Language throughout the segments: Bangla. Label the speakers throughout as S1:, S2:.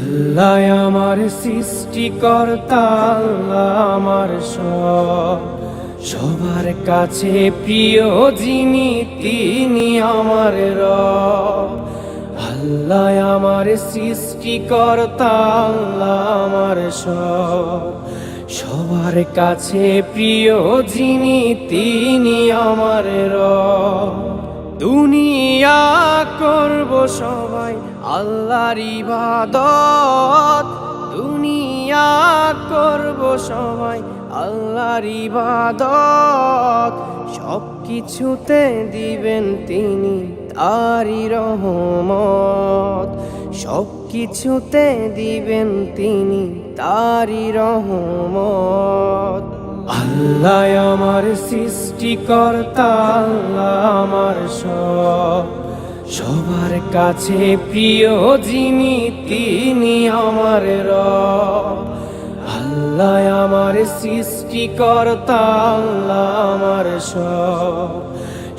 S1: আল্লাহ আমার সৃষ্টিকর্তা, আল্লাহ আমার সবার কাছে প্রিয় যিনি তিনি আমার রব। আল্লাহ আমার সৃষ্টিকর্তা, আল্লাহ আমার সবার কাছে প্রিয় যিনি তিনি আমার রব। দুনিয়া করব সবাই আল্লাহর ইবাদত, দুনিয়া করব সবাই আল্লাহর ইবাদত। সব কিছুতে দিবেন তিনি তারই রহমত, সব কিছুতে দিবেন তিনি তারই রহমত। আল্লাহ আমার সৃষ্টিকর্তা, আল্লাহ আমার সবার কাছে প্রিয় যিনি তিনি আমার রব। আল্লাহ আমার সৃষ্টিকর্তা, আল্লাহ আমার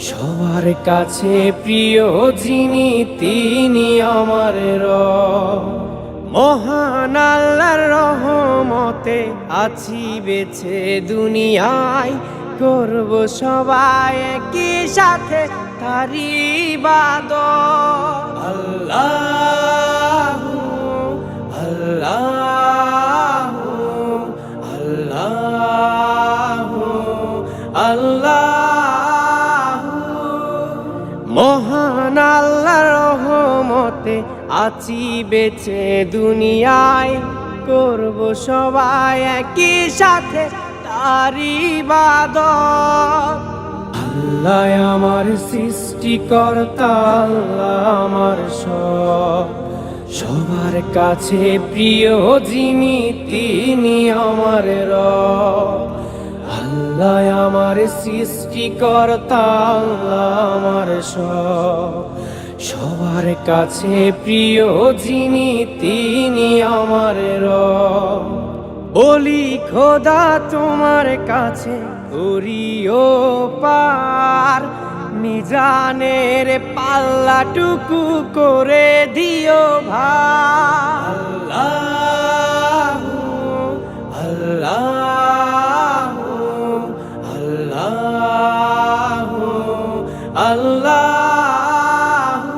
S1: সবার কাছে প্রিয় যিনি তিনি আমার রব। মহান আল্লাহর রহমতে আছি বেঁচে দুনিয়ায়, করব সবাই একই সাথে তারই ইবাদত। আল্লাহু আল্লাহু আল্লাহু আল্লাহু। মহান আল্লাহর রহমতে আছি বেঁচে দুনিয়ায়, করব সবাই একই সাথে তারই ইবাদত। আল্লাহ আমার সৃষ্টিকর্তা, আল্লাহ আমার সবার কাছে প্রিয় যিনি তিনি আমার রব। আল্লাহ আমার সৃষ্টিকর্তা, আল্লাহ আমার সবার কাছে প্রিয় যিনি তিনি আমার রব। বলি খোদা তোমার কাছে করিও পার, মিজানের পাল্লাটুকু করে দিও ভার। আল্লাহু আল্লাহু আল্লাহু আল্লাহু।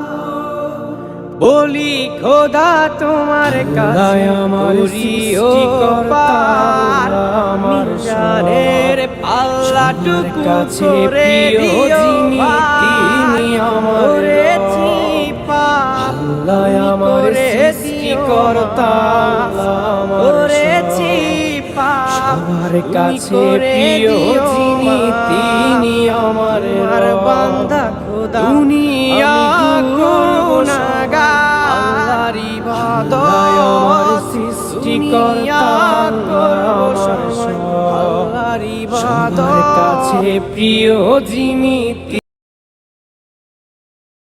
S1: বলি খোদা তোমার কাছে করিও পার, মিজানের পাল্লাটুকু করে দিও ভার। আল্লাহ আমার সৃষ্টিকর্তা, করেছি সবার কাছে প্রিয় যিনি তিনি আমার বান্দা খোদা। দুনিয়া গুনাহগার আল্লাহর ইবাদত, সৃষ্টিকর্তা আল্লাহর ইবাদত। সবার কাছে প্রিয় যিনি